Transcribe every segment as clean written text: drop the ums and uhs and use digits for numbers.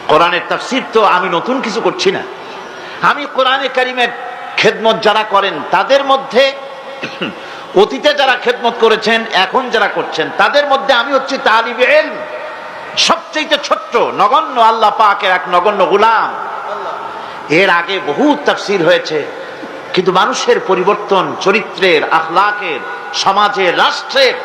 কোরআনের তাফসীর তো আমি নতুন কিছু করছি না। আমি কোরআনে কারিমের খেদমত যারা করেন তাদের মধ্যে অতীতে যারা খেদমত করেছেন, এখন যারা করছেন, তাদের মধ্যে আমি হচ্ছি তালিবে ইলম, সবচেয়ে ছোট্ট নগণ্য আল্লাহ পাকের এক নগণ্য গোলাম। এর আগে বহু তাফসীর হয়েছে, কিন্তু মানুষের পরিবর্তন, চরিত্রের, আখলাকের, সমাজের, রাষ্ট্রের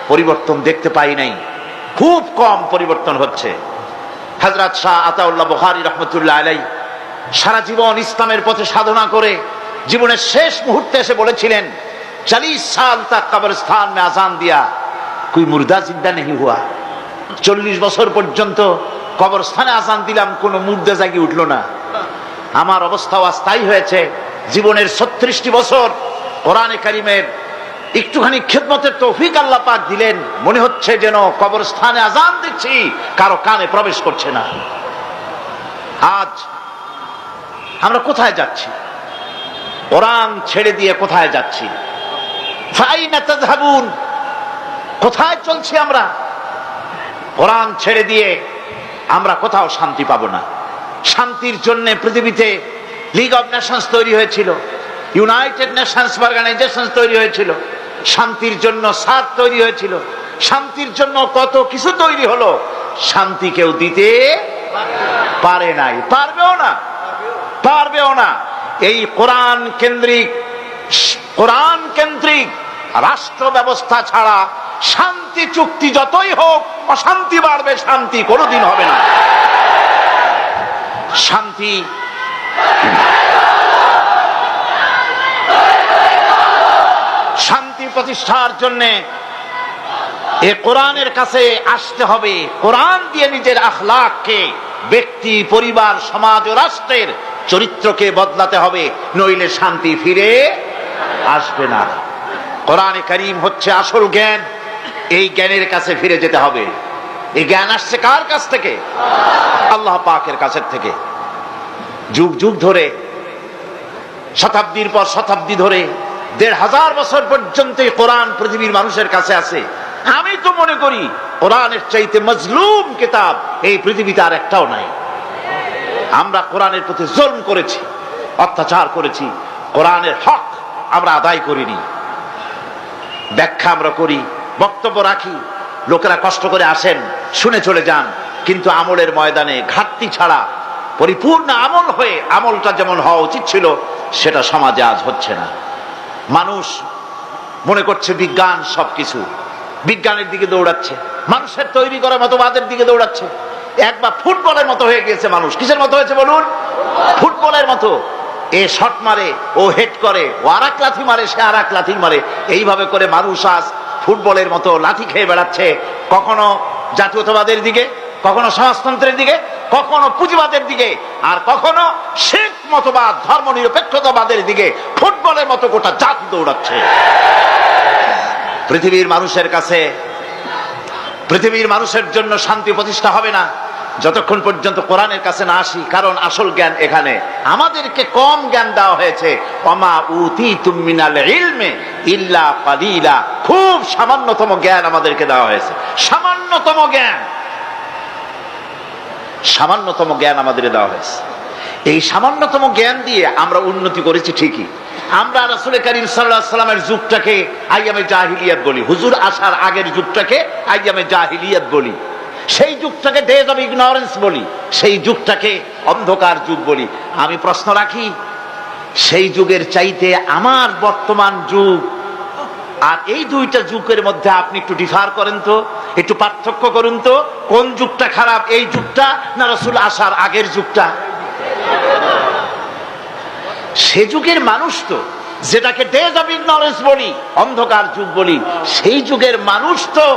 পরিবর্তন দেখতে পাই নাই। খুব কম পরিবর্তন হচ্ছে। হযরত শাহ আতাউল্লাহ বুখারী রহমতুল্লাহ আলাইহি সারা জীবন ইসলামের পথে সাধনা করে জীবনের শেষ মুহূর্তে এসে বলেছিলেন, 40 সাল তক কবরস্থান মে আজান দিয়া কোই মুর্দা জিন্দা নেহি হুয়া। 40 বছর পর্যন্ত কবরস্থানে আজান দিলাম, কোনো মুর্দা জাগি উঠলো না। আমার অবস্থাও স্থায়ী হয়েছে। জীবনের 36টি বছর কোরআনে কারিমের একটুখানি খেদমতের তৌফিক আল্লাহ পাক দিলেন, মনে হচ্ছে যেন কবরস্থানে আজান দিচ্ছি, কারো কানে প্রবেশ করছে না। আজ আমরা কোথায় যাচ্ছি? কোরআন ছেড়ে দিয়ে কোথায় যাচ্ছি? ফাইনা তাযহাবুন, কোথায় চলছি আমরা? কোরআন ছেড়ে দিয়ে আমরা কোথাও শান্তি পাবো না। শান্তির জন্য পৃথিবীতে লিগ অব নেশনস তৈরি হয়েছিল, ইউনাইটেড নেশনস অর্গানাইজেশন তৈরি হয়েছিল, শান্তির জন্য সাদ তৈরি হয়েছিল, শান্তির জন্য কত কিছু তৈরি হলো। শান্তি কেউ দিতে পারে নাই, পারবেও না। এই কোরআন কেন্দ্রিক রাষ্ট্র ব্যবস্থা ছাড়া শান্তি চুক্তি যতই হোক, অশান্তি বাড়বে, শান্তি কোনোদিন হবে না। শান্তি প্রতিষ্ঠার জন্য এ কোরআনের কাছে আসতে হবে। কোরআন দিয়ে নিজের আখলাককে, ব্যক্তি, পরিবার, সমাজ ও রাষ্ট্রের চরিত্রকে বদলাতে হবে, নইলে শান্তি ফিরে আসবে না। কোরআনে কারীম হচ্ছে আসল জ্ঞান, এই জ্ঞানের কাছে ফিরে যেতে হবে। এই জ্ঞান আসছে কার কাছ থেকে? আল্লাহ পাকের কাছ থেকে। যুগ যুগ ধরে, শতাব্দীর পর শতাব্দী ধরে, 1500 বছর পর্যন্ত কোরআন পৃথিবীর মানুষের কাছে আছে। আমি তো মনে করি কোরআনের চাইতে মজলুম কিতাব এই পৃথিবীতে আর একটাও নাই। আমরা কোরআনের প্রতি জুলম করেছি, অত্যাচার করেছি, কোরআনের হক আমরা আদায় করিনি। ব্যাখ্যা আমরা করি, বক্তব্য রাখি, লোকেরা কষ্ট করে আসেন, শুনে চলে যান, কিন্তু আমলের ময়দানে ঘাটতি ছাড়া পরিপূর্ণ আমল হয়ে, আমলটা যেমন হওয়া উচিত ছিল সেটা সমাজে আজ হচ্ছে না। মানুষ মনে করছে বিজ্ঞান সবকিছু, বিজ্ঞানের দিকে দৌড়াচ্ছে, মানুষের তৈরি করা মতবাদের দিকে দৌড়াচ্ছে। একবার ফুটবলের মতো হয়ে গেছে মানুষ। কিসের মতো হয়েছে বলুন? ফুটবলের মতো। এ শট মারে, ও হেড করে, ও আর এক লাথি মারে, সে আর এক লাথি মারে। এইভাবে করে মানুষ আজ ফুটবলের মতো লাথি খেয়ে বেড়াচ্ছে, কখনো জাতীয়তাবাদের দিকে, কখনো সমাজতন্ত্রের দিকে, কখনো পুঁজিবাদের দিকে, আর কখনো শিখ মতবাদ, ধর্মনিরপেক্ষতাবাদের দিকে। ফুটবলের মতো গোটা জাতি দৌড়াচ্ছে। পৃথিবীর মানুষের কাছে, পৃথিবীর মানুষের জন্য শান্তি প্রতিষ্ঠা হবে না যতক্ষণ পর্যন্ত কোরআনের কাছে না আসি। কারণ আসল জ্ঞান এখানে। আমাদেরকে কম জ্ঞান দেওয়া হয়েছে। ওমা উতীতুম মিনাল ইলমি ইল্লা কালিলা, খুব সামান্যতম জ্ঞান আমাদেরকে দেওয়া হয়েছে। সামান্যতম জ্ঞান আমাদের দেওয়া হয়েছে। এই সামান্যতম জ্ঞান দিয়ে আমরা উন্নতি করেছি ঠিকই। আমরা রাসূল করিম সাল্লাল্লাহু আলাইহি ওয়াসাল্লামের যুগটাকে আইয়ামে জাহিলিয়াত বলি, হুজুর আসার আগের যুগটাকে আইয়ামে জাহিলিয়াত বলি, সেই যুগটাকে ডেজ অফ ইগনোরেন্স বলি, সেই যুগটাকে অন্ধকার যুগ বলি। আমি প্রশ্ন রাখি, সেই যুগের চাইতে আমার বর্তমান যুগ আর এই দুইটা যুগের মধ্যে আপনি একটু ডিফার করেন তো, একটু পার্থক্য করুন তো, কোন যুগটা খারাপ, এই যুগটা না রাসূল আসার আগের যুগটা? সে যুগের মানুষ তো, যেটাকে ডেজ অফ ইগনোরেন্স বলি, অন্ধকার যুগ বলি, সেই যুগের মানুষ তো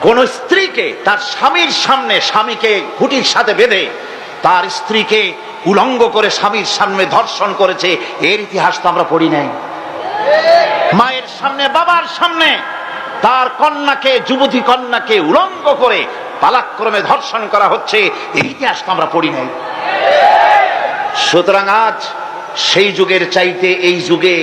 কোন স্ত্রীকে তার স্বামীর সামনে, স্বামীকে ঘুঁটির সাথে বেঁধে তার স্ত্রীকে উলঙ্গ করে স্বামীর সামনে ধর্ষণ করেছে। এর ইতিহাস তো আমরা পড়ি নাই। মায়ের সামনে, বাবার সামনে তার কন্যাকে, যুবতী কন্যাকে উলঙ্গ করে পালাক্রমে ধর্ষণ করা হচ্ছে, এই ইতিহাস তো আমরা পড়ি নাই। সুতরাং আজ সেই যুগের চাইতে এই যুগে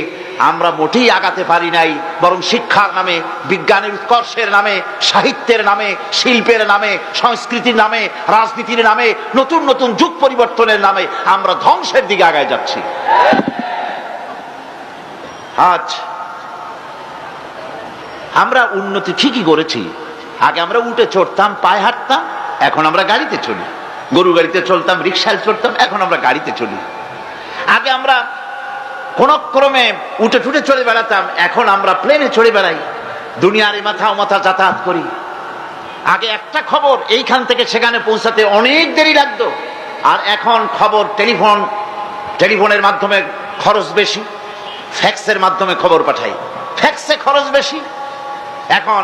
আমরা মোটেই আগাতে পারি নাই, বরং শিক্ষার নামে, বিজ্ঞানের উৎকর্ষের নামে, সাহিত্যের নামে, শিল্পের নামে, সংস্কৃতির নামে, রাজনীতির নামে, নতুন নতুন যুগ পরিবর্তনের নামে আমরা ধ্বংসের দিকে আগায় যাচ্ছি। আজ আমরা উন্নতি ঠিকই করেছি। আগে আমরা উঠে চড়তাম, পায়ে হাঁটতাম, এখন আমরা গাড়িতে চলি। গরু গাড়িতে চলতাম, রিক্সায় চড়তাম, এখন আমরা গাড়িতে চলি। আগে আমরা কোন ক্রমে উঠে টুটে চড়ে বেড়াতাম, এখন আমরা প্লেনে চড়ে বেড়াই, দুনিয়ার মাথা ও মাথা যাতায়াত করি। আগে একটা খবর এইখান থেকে সেখানে পৌঁছাতে অনেক দেরি লাগতো, আর এখন খবর টেলিফোনের মাধ্যমে খরচ বেশি, ফ্যাক্সের মাধ্যমে খবর পাঠাই, ফ্যাক্সে খরচ বেশি। এখন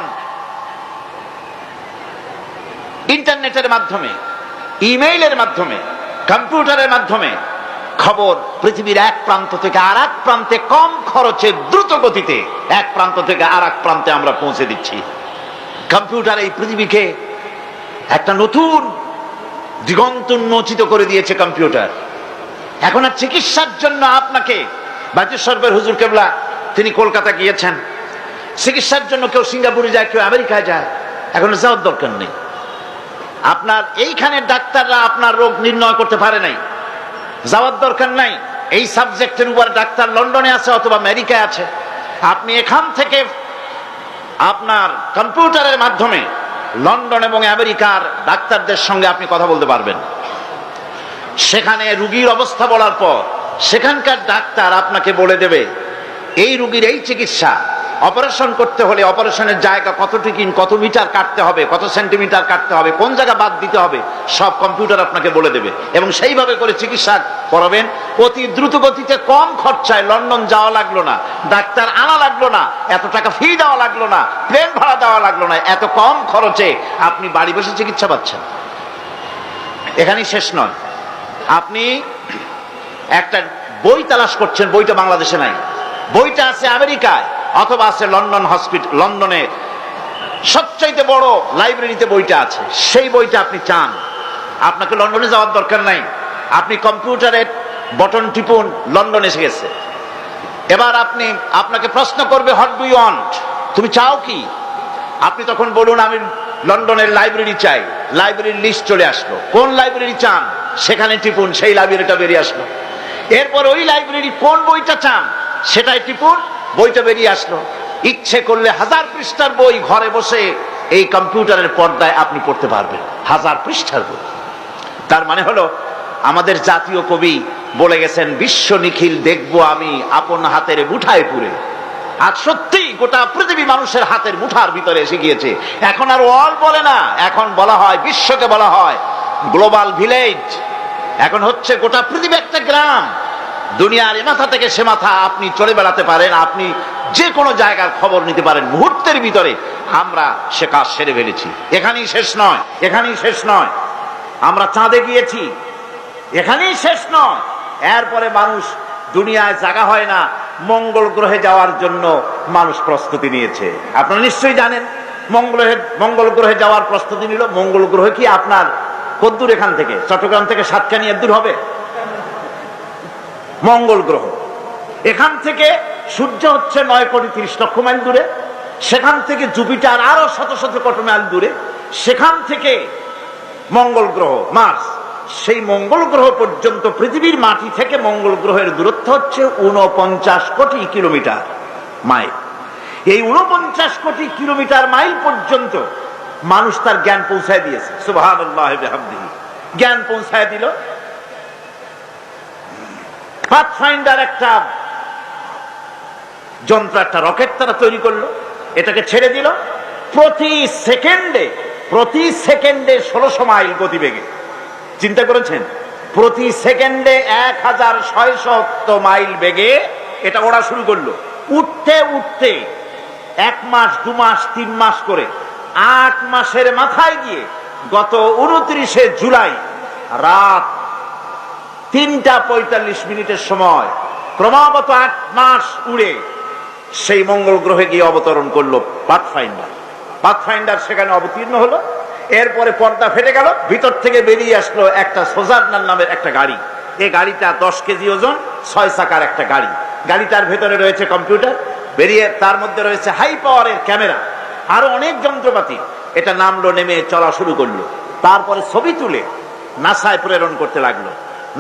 ইন্টারনেটের মাধ্যমে, ইমেইলের মাধ্যমে, কম্পিউটারের মাধ্যমে খবর পৃথিবীর এক প্রান্ত থেকে আর এক প্রান্তে কম খরচে দ্রুত গতিতে এক প্রান্ত থেকে আর এক প্রান্তে আমরা পৌঁছে দিচ্ছি। কম্পিউটার এই পৃথিবীকে একটা নতুন দিগন্ত উন্মোচিত করে দিয়েছে কম্পিউটার। এখন আর চিকিৎসার জন্য আপনাকে বাতিশ্বরের হুজুর কেবলা তিনি কলকাতা গিয়েছেন, চিকিৎসার জন্য কেউ সিঙ্গাপুরে যায়, কেউ আমেরিকায় যায়, এখন যাওয়ার দরকার নেই। আপনার এইখানে ডাক্তাররা আপনার রোগ নির্ণয় করতে পারে নাই, যাওয়ার দরকার নাই। এই সাবজেক্টের উপর ডাক্তার লন্ডনে আছে অথবা আমেরিকায় আছে। আপনি এখান থেকে আপনার কম্পিউটারের মাধ্যমে লন্ডন এবং আমেরিকার ডাক্তারদের সঙ্গে আপনি কথা বলতে পারবেন। সেখানে রোগীর অবস্থা বলার পর সেখানকার ডাক্তার আপনাকে বলে দেবে এই রোগীর এই চিকিৎসা, অপারেশন করতে হলে অপারেশনের জায়গা কতটুকু, কত মিটার কাটতে হবে, কত সেন্টিমিটার কাটতে হবে, কোন জায়গা বাদ দিতে হবে, সব কম্পিউটার আপনাকে বলে দেবে এবং সেইভাবে করে চিকিৎসা করাবেন। অতি দ্রুত গতিতে, কম খরচায় লন্ডন যাওয়া লাগলো না, ডাক্তার আনা লাগলো না, এত টাকা ফি দেওয়া লাগলো না, প্লেন ভাড়া দেওয়া লাগলো না, এত কম খরচে আপনি বাড়ি বসে চিকিৎসা পাচ্ছেন। এখানেই শেষ নয়, আপনি একটা বই তালাশ করছেন, বইটা বাংলাদেশে নাই, বইটা আছে আমেরিকায় অথবা আছে লন্ডনে সবচাইতে বড় লাইব্রেরিতে বইটা আছে, সেই বইটা আপনি চান, আপনাকে লন্ডনে যাওয়ার দরকার নাই, আপনি কম্পিউটারের বটন টিপুন, লন্ডন এসে গেছে। এবার আপনাকে প্রশ্ন করবে হোয়াট ডু ইউ ওয়ান্ট, তুমি চাও কি? আপনি তখন বলুন আমি লন্ডনের লাইব্রেরি চাই, লাইব্রেরির লিস্ট চলে আসলো, কোন লাইব্রেরি চান সেখানে টিপুন, সেই লাইব্রেরিটা বেরিয়ে আসলো। এরপর ওই লাইব্রেরি কোন বইটা চান সেটাই টিপুন, বইটা বেরিয়ে আসলো। ইচ্ছে করলে 1000 পৃষ্ঠার বই ঘরে বসে এই কম্পিউটারের পর্দায় আপনি পড়তে পারবেন, 1000 পৃষ্ঠার বই। তার মানে হলো আমাদের জাতীয় কবি বলে গেছেন, বিশ্ব নিখিল দেখবো আমি আপন হাতের মুঠায় পুরে। আজ সত্যি গোটা পৃথিবী মানুষের হাতের মুঠার ভিতরে এসে গিয়েছে। এখন আর ওয়ার্ল্ড বলে না, এখন বলা হয়, বিশ্বকে বলা হয় গ্লোবাল ভিলেজ। এখন হচ্ছে গোটা পৃথিবী একটা গ্রাম, দুনিয়ার এ মাথা থেকে সে মাথা আপনি চলে বেড়াতে পারেন, আপনি যে কোনো জায়গার খবর নিতে পারেন মুহূর্তের ভিতরে। আমরা সে কাজ সেরে ফেলেছি। এখানেই শেষ নয়, এখানেই শেষ নয়, আমরা চাঁদে গিয়েছি, এখানেই শেষ নয়। এরপরে মানুষ, দুনিয়ায় জায়গা হয় না, মঙ্গল গ্রহে যাওয়ার জন্য মানুষ প্রস্তুতি নিয়েছে। আপনারা নিশ্চয়ই জানেন মঙ্গল গ্রহে যাওয়ার প্রস্তুতি নিল। মঙ্গল গ্রহ কি আপনার কদ্দূর এখান থেকে? চট্টগ্রাম থেকে সাতকানি দূর হবে মঙ্গল গ্রহ। এখান থেকে সূর্য হচ্ছে 9,30,00,000 মাইল দূরে, সেখান থেকে জুপিটার আরো শত শত কোটি মাইল দূরে, সেখান থেকে মঙ্গল গ্রহ মার্স, সেই মঙ্গল গ্রহ পর্যন্ত পৃথিবীর মাটি থেকে মঙ্গল গ্রহের দূরত্ব হচ্ছে 49 কোটি কিলোমিটার মাইল। এই 49 কোটি কিলোমিটার মাইল পর্যন্ত মানুষ তার জ্ঞান পৌঁছায় দিয়েছে। সুবহানাল্লাহ বিহামদিহি, জ্ঞান পৌঁছায় দিল। পাথফাইন্ডার একটা যন্ত্র, একটা রকেট তারা তৈরি করলো, এটাকে ছেড়ে দিল প্রতি সেকেন্ডে 1600 মাইল গতিবেগে। চিন্তা করেছেন? প্রতি সেকেন্ডে 1600 মাইল বেগে এটা ওড়া শুরু করলো। উঠতে উঠতে 1 মাস 2 মাস 3 মাস করে 8 মাসের মাথায় গিয়ে গত 29শে জুলাই রাত 3:45 সময় ক্রমাগত 8 মাস উড়ে সেই মঙ্গল গ্রহে গিয়ে অবতরণ করলো পাথফাইন্ডার। সেখানে অবতীর্ণ হলো। এরপরে পর্দা ফেটে গেল, ভিতর থেকে বেরিয়ে আসলো একটা সোজারনার নামের একটা গাড়ি। এই গাড়িটা 10 কেজি ওজন, 6 চাকার একটা গাড়ি। গাড়িটার ভেতরে রয়েছে কম্পিউটার, বেরিয়ে তার মধ্যে রয়েছে হাই পাওয়ারের ক্যামেরা, আরো অনেক যন্ত্রপাতি। এটা নামলো, নেমে চলা শুরু করলো। তারপরে ছবি তুলে নাসায় প্রেরণ করতে লাগলো।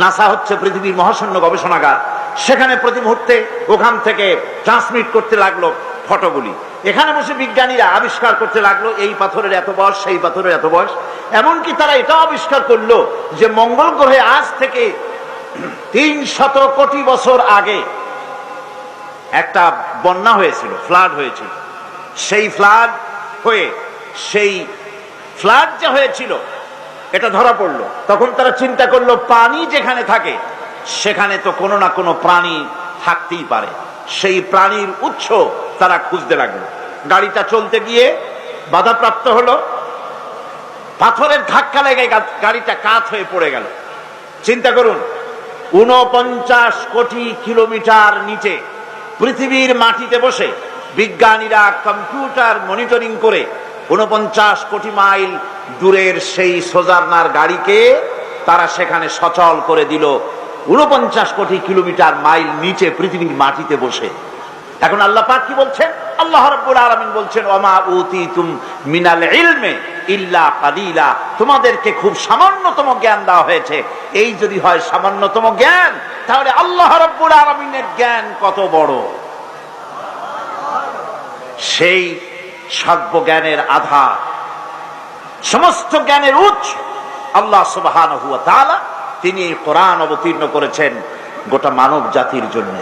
নাসা হচ্ছে পৃথিবীর মহাশূন্য গবেষণাগার। সেখানে প্রতি মুহূর্তে ওখান থেকে ট্রান্সমিট করতে লাগলো ফটোগুলি। এখানে বসে বিজ্ঞানীরা আবিষ্কার করতে লাগলো এই পাথরের এত বয়স, সেই পাথরের এত বয়স। এমনকি তারা এটাও আবিষ্কার করলো যে মঙ্গল গ্রহে আজ থেকে 300 কোটি বছর আগে একটা বন্যা হয়েছিল, ফ্লাড হয়েছিল। সেই ফ্লাড যে হয়েছিল এটা ধরা পড়লো। তখন তারা চিন্তা করলো পানি যেখানে থাকে সেখানে তো কোনো না কোনো প্রাণী থাকতেই পারে। সেই প্রাণীর উৎস তারা খুঁজতে লাগলো। গাড়িটা চলতে গিয়ে বাধাপ্রাপ্ত হলো, পাথরের ধাক্কা লেগে গাড়িটা কাত হয়ে পড়ে গেল। চিন্তা করুন, 49 কোটি কিলোমিটার নিচে পৃথিবীর মাটিতে বসে বিজ্ঞানীরা কম্পিউটার মনিটরিং করে 49 কোটি মাইল দূরের সেই সোজারনার গাড়িকে তারা সেখানে সচল করে দিল 49 কোটি কিলোমিটার মাইল নিচে পৃথিবীর মাটিতে বসে। এখন আল্লাহ পাক কি বলছেন? আল্লাহ রাব্বুল আলামিন বলছেন, ওমা উতিতুম মিনাল ইলমি ইল্লা কালিলা, তোমাদেরকে খুব সামান্যতম জ্ঞান দেওয়া হয়েছে। এই যদি হয় সামান্যতম জ্ঞান, তাহলে আল্লাহ রাব্বুল আলামিনের জ্ঞান কত বড়। সেই সর্ব জ্ঞানের আধার, সমস্ত জ্ঞানের উৎস আল্লাহ সুবহানাহু ওয়া তাআলা। তিনি কোরআন অবতীর্ণ করেছেন গোটা মানব জাতির জন্য।